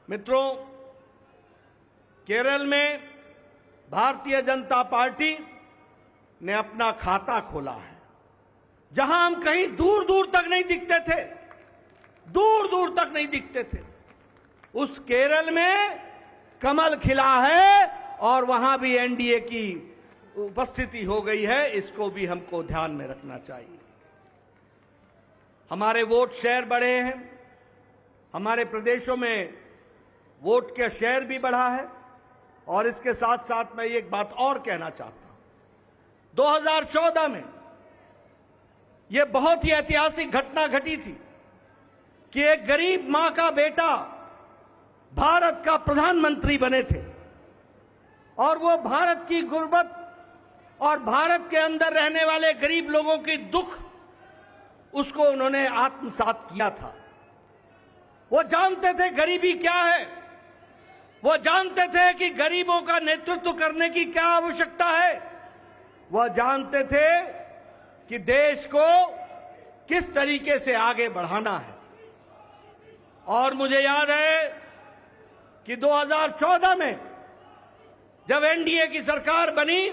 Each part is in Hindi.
मित्रों, केरल में भारतीय जनता पार्टी ने अपना खाता खोला है। जहां हम कहीं दूर दूर तक नहीं दिखते थे, दूर दूर तक नहीं दिखते थे, उस केरल में कमल खिला है और वहां भी एनडीए की उपस्थिति हो गई है। इसको भी हमको ध्यान में रखना चाहिए। हमारे वोट शेयर बढ़े हैं, हमारे प्रदेशों में वोट का शेयर भी बढ़ा है। और इसके साथ साथ मैं एक बात और कहना चाहता हूं। 2014 में यह बहुत ही ऐतिहासिक घटना घटी थी कि एक गरीब मां का बेटा भारत का प्रधानमंत्री बने थे और वो भारत की गुर्बत और भारत के अंदर रहने वाले गरीब लोगों की दुख उसको उन्होंने आत्मसात किया था। वो जानते थे गरीबी क्या है, वो जानते थे कि गरीबों का नेतृत्व करने की क्या आवश्यकता है, वह जानते थे कि देश को किस तरीके से आगे बढ़ाना है। और मुझे याद है कि 2014 में जब एनडीए की सरकार बनी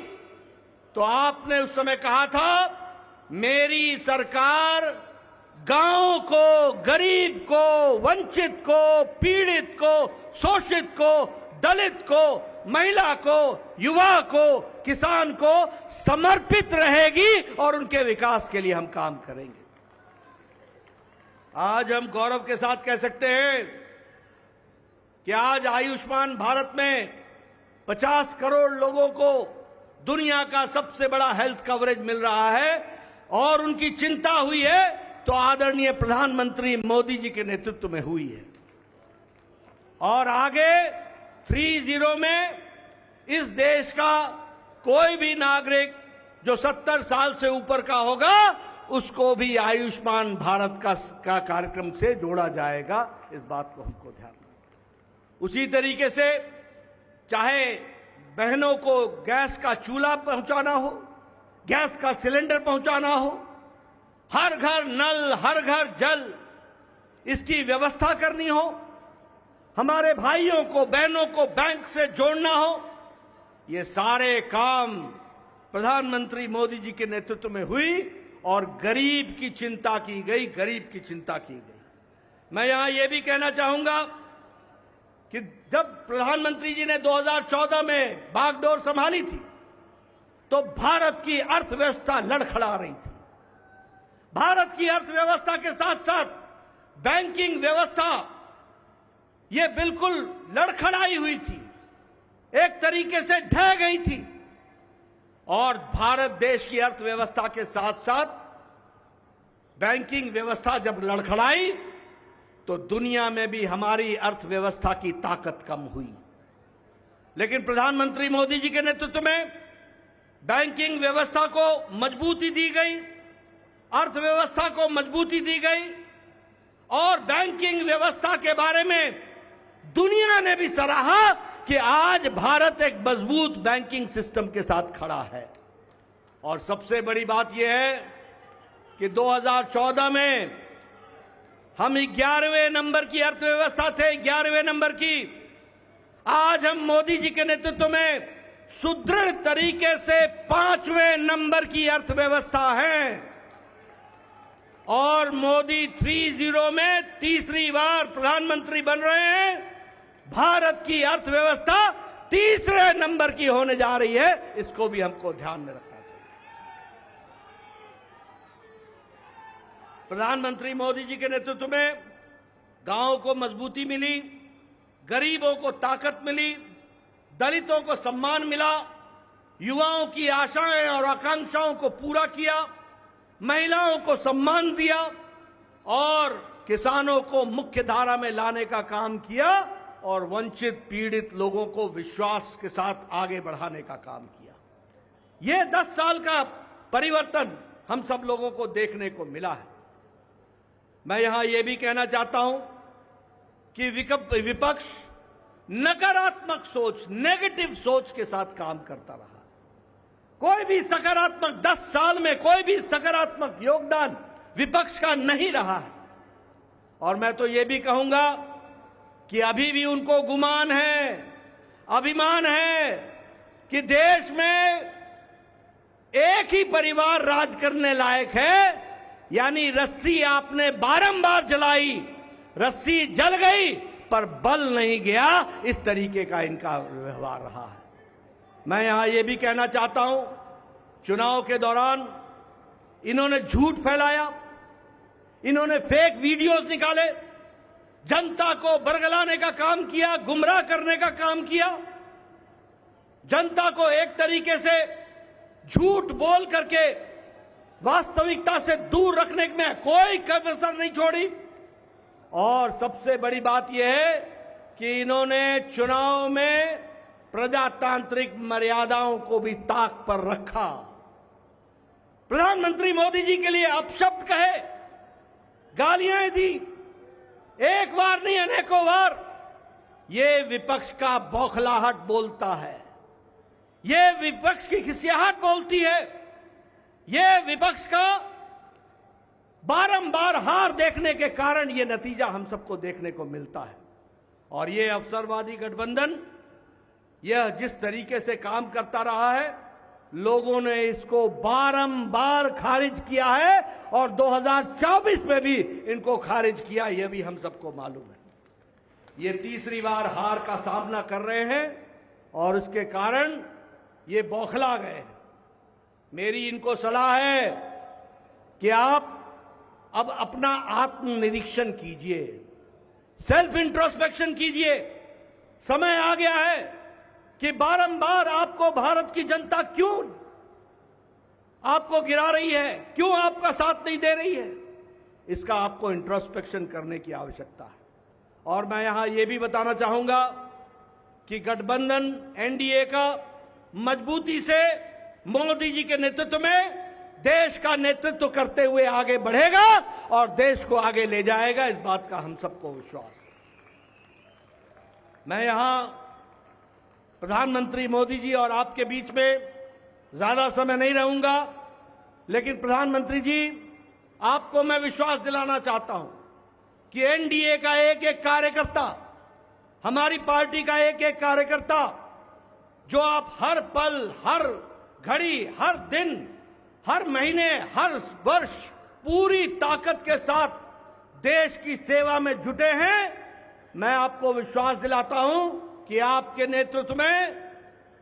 तो आपने उस समय कहा था, मेरी सरकार गांव को, गरीब को, वंचित को, पीड़ित को, शोषित को, दलित को, महिला को, युवा को, किसान को समर्पित रहेगी और उनके विकास के लिए हम काम करेंगे। आज हम गौरव के साथ कह सकते हैं कि आज आयुष्मान भारत में 50 करोड़ लोगों को दुनिया का सबसे बड़ा हेल्थ कवरेज मिल रहा है और उनकी चिंता हुई है तो आदरणीय प्रधानमंत्री मोदी जी के नेतृत्व में हुई है। और आगे 30 में इस देश का कोई भी नागरिक जो 70 साल से ऊपर का होगा उसको भी आयुष्मान भारत का कार्यक्रम से जोड़ा जाएगा। इस बात को हमको ध्यान रखना। उसी तरीके से चाहे बहनों को गैस का चूल्हा पहुंचाना हो, गैस का सिलेंडर पहुंचाना हो, हर घर नल, हर घर जल, इसकी व्यवस्था करनी हो, हमारे भाइयों को, बहनों को बैंक से जोड़ना हो, ये सारे काम प्रधानमंत्री मोदी जी के नेतृत्व में हुई और गरीब की चिंता की गई, गरीब की चिंता की गई। मैं यहां यह भी कहना चाहूंगा कि जब प्रधानमंत्री जी ने 2014 में बागडोर संभाली थी तो भारत की अर्थव्यवस्था लड़खड़ा रही थी। भारत की अर्थव्यवस्था के साथ साथ बैंकिंग व्यवस्था ये बिल्कुल लड़खड़ाई हुई थी, एक तरीके से ढह गई थी। और भारत देश की अर्थव्यवस्था के साथ साथ बैंकिंग व्यवस्था जब लड़खड़ाई तो दुनिया में भी हमारी अर्थव्यवस्था की ताकत कम हुई। लेकिन प्रधानमंत्री मोदी जी के नेतृत्व में बैंकिंग व्यवस्था को मजबूती दी गई, अर्थव्यवस्था को मजबूती दी गई और बैंकिंग व्यवस्था के बारे में दुनिया ने भी सराहा कि आज भारत एक मजबूत बैंकिंग सिस्टम के साथ खड़ा है। और सबसे बड़ी बात यह है कि 2014 में हम 11वें नंबर की अर्थव्यवस्था थे, 11वें नंबर की। आज हम मोदी जी के नेतृत्व में सुदृढ़ तरीके से 5वें नंबर की अर्थव्यवस्था है। और मोदी 30 में तीसरी बार प्रधानमंत्री बन रहे हैं। भारत की अर्थव्यवस्था तीसरे नंबर की होने जा रही है। इसको भी हमको ध्यान में रखना चाहिए। प्रधानमंत्री मोदी जी के नेतृत्व में गांवों को मजबूती मिली, गरीबों को ताकत मिली, दलितों को सम्मान मिला, युवाओं की आशाएं और आकांक्षाओं को पूरा किया, महिलाओं को सम्मान दिया और किसानों को मुख्य धारा में लाने का काम किया और वंचित पीड़ित लोगों को विश्वास के साथ आगे बढ़ाने का काम किया। यह 10 साल का परिवर्तन हम सब लोगों को देखने को मिला है। मैं यहां यह भी कहना चाहता हूं कि विपक्ष नकारात्मक सोच, नेगेटिव सोच के साथ काम करता रहा। कोई भी सकारात्मक 10 साल में कोई भी सकारात्मक योगदान विपक्ष का नहीं रहा है। और मैं तो यह भी कहूंगा कि अभी भी उनको गुमान है, अभिमान है कि देश में एक ही परिवार राज करने लायक है। यानी रस्सी आपने बारंबार जलाई, रस्सी जल गई पर बल नहीं गया, इस तरीके का इनका व्यवहार रहा है। मैं यहां यह भी कहना चाहता हूं, चुनाव के दौरान इन्होंने झूठ फैलाया, इन्होंने फेक वीडियोस निकाले, जनता को बरगलाने का काम किया, गुमराह करने का काम किया, जनता को एक तरीके से झूठ बोल करके वास्तविकता से दूर रखने में कोई कसर नहीं छोड़ी। और सबसे बड़ी बात यह है कि इन्होंने चुनाव में प्रजातांत्रिक मर्यादाओं को भी ताक पर रखा। प्रधानमंत्री मोदी जी के लिए अपशब्द कहे, गालियां दी, एक बार नहीं अनेकों बार। ये विपक्ष का बौखलाहट बोलता है, ये विपक्ष की खिसियाहट बोलती है, ये विपक्ष का बारंबार हार देखने के कारण ये नतीजा हम सबको देखने को मिलता है। और ये अवसरवादी गठबंधन यह जिस तरीके से काम करता रहा है, लोगों ने इसको बारंबार खारिज किया है और 2024 में भी इनको खारिज किया, यह भी हम सबको मालूम है। ये तीसरी बार हार का सामना कर रहे हैं और उसके कारण ये बौखला गए हैं। मेरी इनको सलाह है कि आप अब अपना आत्मनिरीक्षण कीजिए, सेल्फ इंट्रोस्पेक्शन कीजिए। समय आ गया है कि बारंबार आपको भारत की जनता क्यों आपको गिरा रही है, क्यों आपका साथ नहीं दे रही है, इसका आपको इंट्रोस्पेक्शन करने की आवश्यकता है। और मैं यहां यह भी बताना चाहूंगा कि गठबंधन एनडीए का मजबूती से मोदी जी के नेतृत्व में देश का नेतृत्व करते हुए आगे बढ़ेगा और देश को आगे ले जाएगा, इस बात का हम सबको विश्वास है। मैं यहां प्रधानमंत्री मोदी जी और आपके बीच में ज्यादा समय नहीं रहूंगा, लेकिन प्रधानमंत्री जी आपको मैं विश्वास दिलाना चाहता हूं कि एनडीए का एक एक कार्यकर्ता, हमारी पार्टी का एक एक कार्यकर्ता, जो आप हर पल, हर घड़ी, हर दिन, हर महीने, हर वर्ष पूरी ताकत के साथ देश की सेवा में जुटे हैं, मैं आपको विश्वास दिलाता हूं कि आपके नेतृत्व में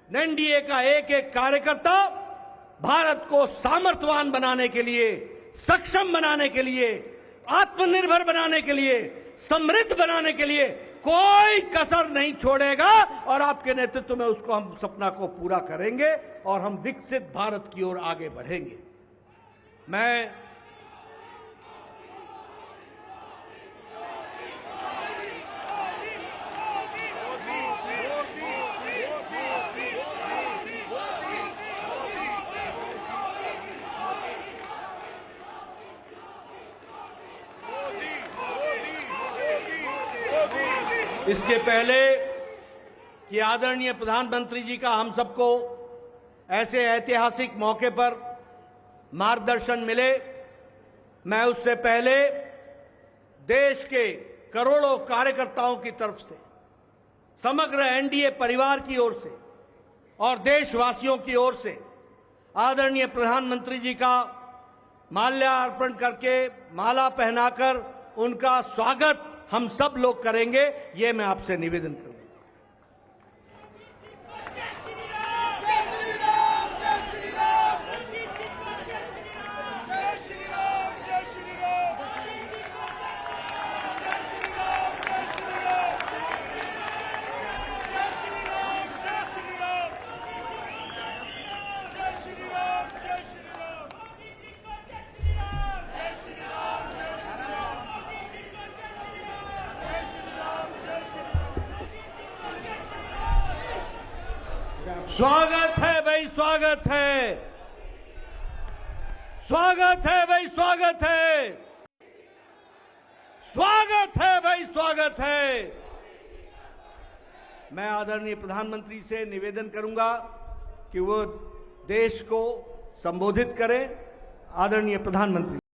एनडीए का एक एक कार्यकर्ता भारत को सामर्थ्यवान बनाने के लिए, सक्षम बनाने के लिए, आत्मनिर्भर बनाने के लिए, समृद्ध बनाने के लिए कोई कसर नहीं छोड़ेगा। और आपके नेतृत्व में उसको हम सपना को पूरा करेंगे और हम विकसित भारत की ओर आगे बढ़ेंगे। मैं इसके पहले कि आदरणीय प्रधानमंत्री जी का हम सबको ऐसे ऐतिहासिक मौके पर मार्गदर्शन मिले, मैं उससे पहले देश के करोड़ों कार्यकर्ताओं की तरफ से, समग्र एनडीए परिवार की ओर से और देशवासियों की ओर से आदरणीय प्रधानमंत्री जी का माल्यार्पण करके, माला पहनाकर उनका स्वागत हम सब लोग करेंगे, ये मैं आपसे निवेदन करूंगा। स्वागत है भाई, स्वागत है, स्वागत है भाई, स्वागत है, स्वागत है भाई, स्वागत है। मैं आदरणीय प्रधानमंत्री से निवेदन करूंगा कि वो देश को संबोधित करें। आदरणीय प्रधानमंत्री।